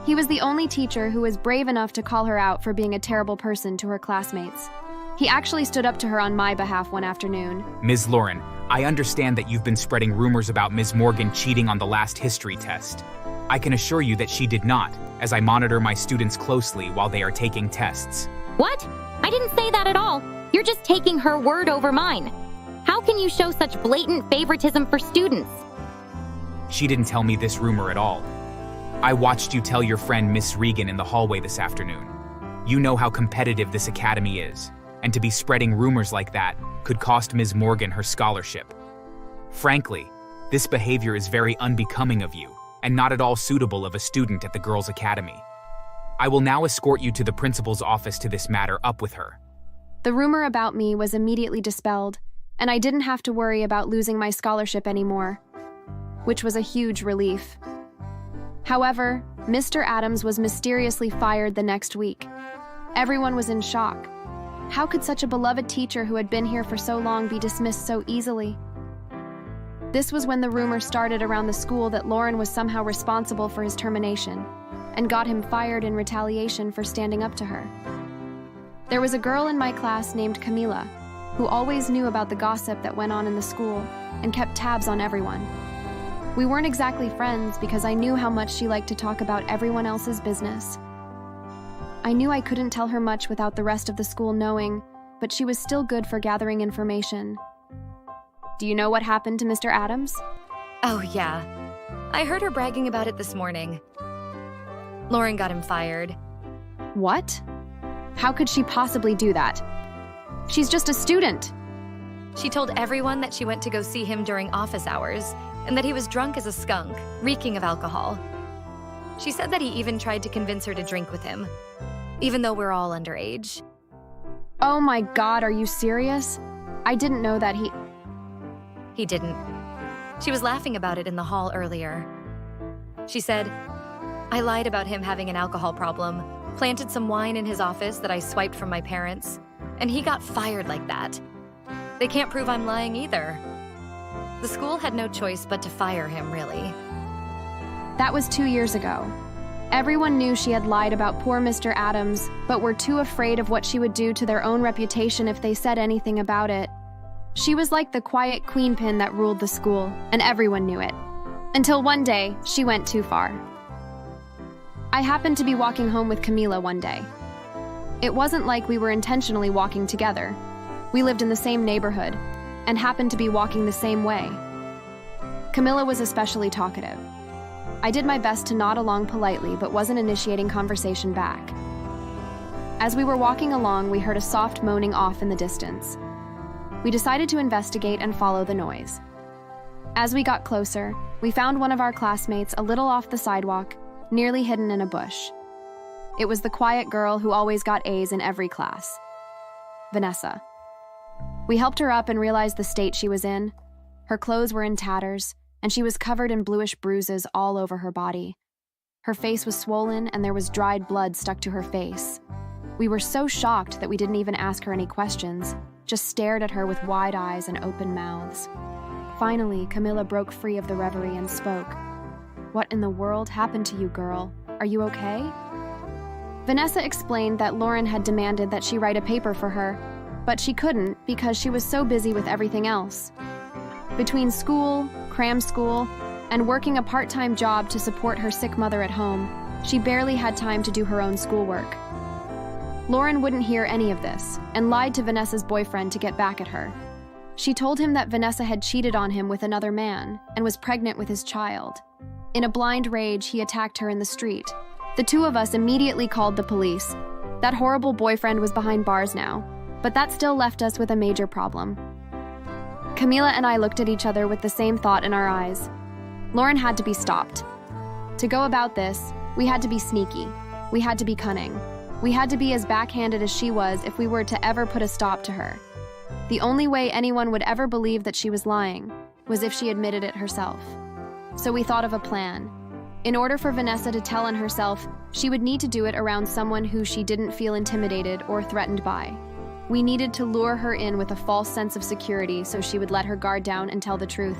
He was the only teacher who was brave enough to call her out for being a terrible person to her classmates. He actually stood up to her on my behalf one afternoon. Ms. Lauren, I understand that you've been spreading rumors about Ms. Morgan cheating on the last history test. I can assure you that she did not, as I monitor my students closely while they are taking tests. What? I didn't say that at all. You're just taking her word over mine. How can you show such blatant favoritism for students? She didn't tell me this rumor at all. I watched you tell your friend Miss Regan in the hallway this afternoon. You know how competitive this academy is, and to be spreading rumors like that could cost Ms. Morgan her scholarship. Frankly, this behavior is very unbecoming of you, and not at all suitable of a student at the girls' academy. I will now escort you to the principal's office to this matter up with her. The rumor about me was immediately dispelled, and I didn't have to worry about losing my scholarship anymore, which was a huge relief. However, Mr. Adams was mysteriously fired the next week. Everyone was in shock. How could such a beloved teacher who had been here for so long be dismissed so easily? This was when the rumor started around the school that Lauren was somehow responsible for his termination and got him fired in retaliation for standing up to her. There was a girl in my class named Camila who always knew about the gossip that went on in the school and kept tabs on everyone. We weren't exactly friends because I knew how much she liked to talk about everyone else's business. I knew I couldn't tell her much without the rest of the school knowing, but she was still good for gathering information. Do you know what happened to Mr. Adams? Oh, yeah. I heard her bragging about it this morning. Lauren got him fired. What? How could she possibly do that? She's just a student. She told everyone that she went to go see him during office hours and that he was drunk as a skunk, reeking of alcohol. She said that he even tried to convince her to drink with him, even though we're all underage. Oh my God, are you serious? I didn't know that He didn't. She was laughing about it in the hall earlier. She said, I lied about him having an alcohol problem, planted some wine in his office that I swiped from my parents, and he got fired like that. They can't prove I'm lying either. The school had no choice but to fire him, really. That was 2 years ago. Everyone knew she had lied about poor Mr. Adams, but were too afraid of what she would do to their own reputation if they said anything about it. She was like the quiet queenpin that ruled the school, and everyone knew it. Until one day, she went too far. I happened to be walking home with Camila one day. It wasn't like we were intentionally walking together. We lived in the same neighborhood, and happened to be walking the same way. Camila was especially talkative. I did my best to nod along politely, but wasn't initiating conversation back. As we were walking along, we heard a soft moaning off in the distance. We decided to investigate and follow the noise. As we got closer, we found one of our classmates a little off the sidewalk, nearly hidden in a bush. It was the quiet girl who always got A's in every class, Vanessa. We helped her up and realized the state she was in. Her clothes were in tatters, and she was covered in bluish bruises all over her body. Her face was swollen, and there was dried blood stuck to her face. We were so shocked that we didn't even ask her any questions, just stared at her with wide eyes and open mouths. Finally, Camila broke free of the reverie and spoke. What in the world happened to you, girl? Are you okay? Vanessa explained that Lauren had demanded that she write a paper for her, but she couldn't because she was so busy with everything else. Between school, cram school, and working a part-time job to support her sick mother at home, she barely had time to do her own schoolwork. Lauren wouldn't hear any of this and lied to Vanessa's boyfriend to get back at her. She told him that Vanessa had cheated on him with another man and was pregnant with his child. In a blind rage, he attacked her in the street. The two of us immediately called the police. That horrible boyfriend was behind bars now, but that still left us with a major problem. Camila and I looked at each other with the same thought in our eyes. Lauren had to be stopped. To go about this, we had to be sneaky. We had to be cunning. We had to be as backhanded as she was if we were to ever put a stop to her. The only way anyone would ever believe that she was lying was if she admitted it herself. So we thought of a plan. In order for Vanessa to tell on herself, She would need to do it around someone who she didn't feel intimidated or threatened by. We needed to lure her in with a false sense of security so she would let her guard down and tell the truth.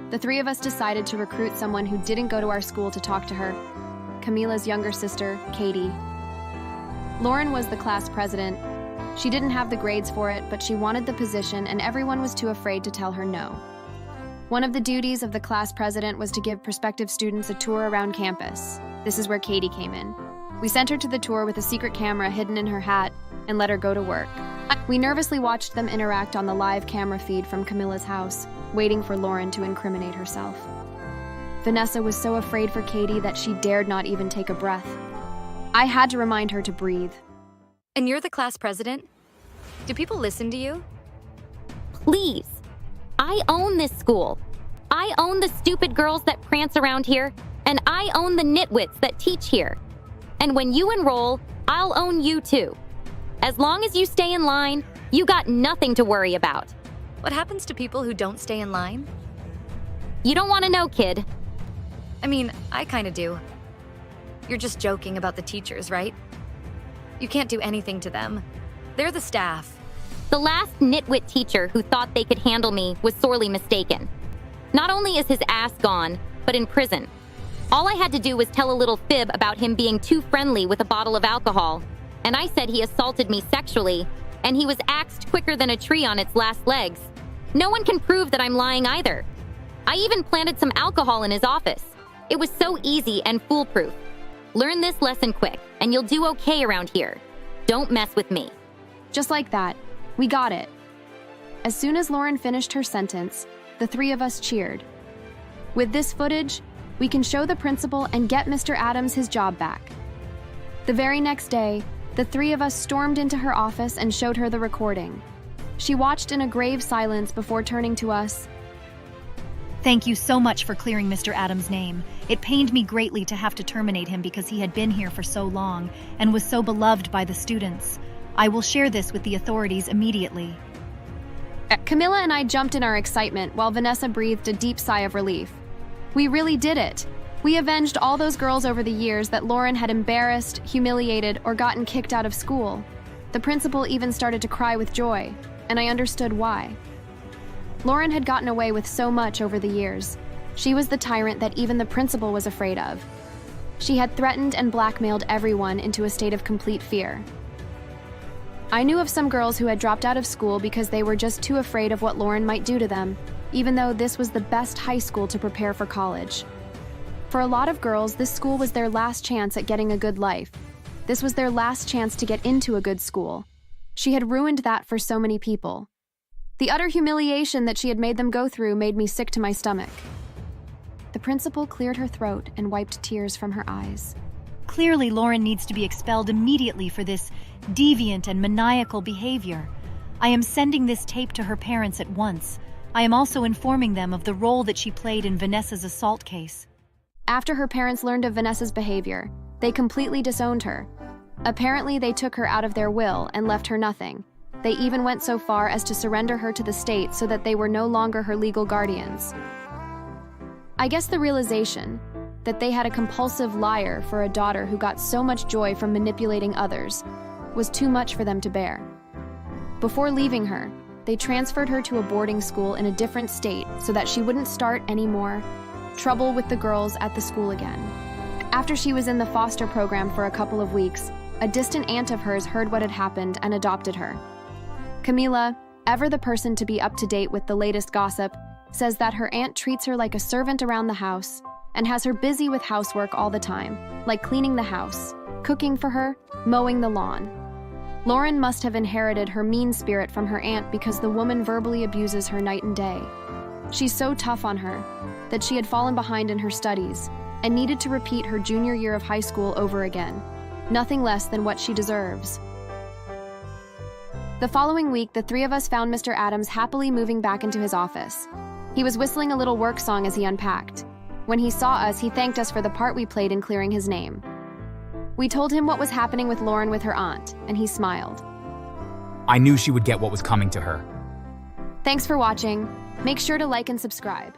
The three of us decided to recruit someone who didn't go to our school to talk to her, Camila's younger sister, Katie. Lauren was the class president. She didn't have the grades for it, but she wanted the position and everyone was too afraid to tell her no. One of the duties of the class president was to give prospective students a tour around campus. This is where Katie came in. We sent her to the tour with a secret camera hidden in her hat and let her go to work. We nervously watched them interact on the live camera feed from Camila's house, waiting for Lauren to incriminate herself. Vanessa was so afraid for Katie that she dared not even take a breath. I had to remind her to breathe. And you're the class president? Do people listen to you? Please. I own this school. I own the stupid girls that prance around here, and I own the nitwits that teach here. And when you enroll, I'll own you too. As long as you stay in line, you got nothing to worry about. What happens to people who don't stay in line? You don't want to know, kid. I mean, I kind of do. You're just joking about the teachers, right? You can't do anything to them. They're the staff. The last nitwit teacher who thought they could handle me was sorely mistaken. Not only is his ass gone, but in prison. All I had to do was tell a little fib about him being too friendly with a bottle of alcohol, and I said he assaulted me sexually, and he was axed quicker than a tree on its last legs. No one can prove that I'm lying either. I even planted some alcohol in his office. It was so easy and foolproof. Learn this lesson quick, and you'll do okay around here. Don't mess with me. Just like that, we got it. As soon as Lauren finished her sentence, the three of us cheered. With this footage, we can show the principal and get Mr. Adams his job back. The very next day, the three of us stormed into her office and showed her the recording. She watched in a grave silence before turning to us. Thank you so much for clearing Mr. Adams' name. It pained me greatly to have to terminate him because he had been here for so long and was so beloved by the students. I will share this with the authorities immediately. Camila and I jumped in our excitement while Vanessa breathed a deep sigh of relief. We really did it. We avenged all those girls over the years that Lauren had embarrassed, humiliated, or gotten kicked out of school. The principal even started to cry with joy, and I understood why. Lauren had gotten away with so much over the years. She was the tyrant that even the principal was afraid of. She had threatened and blackmailed everyone into a state of complete fear. I knew of some girls who had dropped out of school because they were just too afraid of what Lauren might do to them, even though this was the best high school to prepare for college. For a lot of girls, this school was their last chance at getting a good life. This was their last chance to get into a good school. She had ruined that for so many people. The utter humiliation that she had made them go through made me sick to my stomach. The principal cleared her throat and wiped tears from her eyes. Clearly, Lauren needs to be expelled immediately for this deviant and maniacal behavior. I am sending this tape to her parents at once. I am also informing them of the role that she played in Vanessa's assault case. After her parents learned of Vanessa's behavior, they completely disowned her. Apparently, they took her out of their will and left her nothing. They even went so far as to surrender her to the state so that they were no longer her legal guardians. I guess the realization that they had a compulsive liar for a daughter who got so much joy from manipulating others was too much for them to bear. Before leaving her, they transferred her to a boarding school in a different state so that she wouldn't start any more trouble with the girls at the school again. After she was in the foster program for a couple of weeks, a distant aunt of hers heard what had happened and adopted her. Camila, ever the person to be up to date with the latest gossip, says that her aunt treats her like a servant around the house and has her busy with housework all the time, like cleaning the house, cooking for her, mowing the lawn. Lauren must have inherited her mean spirit from her aunt because the woman verbally abuses her night and day. She's so tough on her that she had fallen behind in her studies and needed to repeat her junior year of high school over again, nothing less than what she deserves. The following week, the three of us found Mr. Adams happily moving back into his office. He was whistling a little work song as he unpacked. When he saw us, he thanked us for the part we played in clearing his name. We told him what was happening with Lauren with her aunt, and he smiled. I knew she would get what was coming to her. Thanks for watching. Make sure to like and subscribe.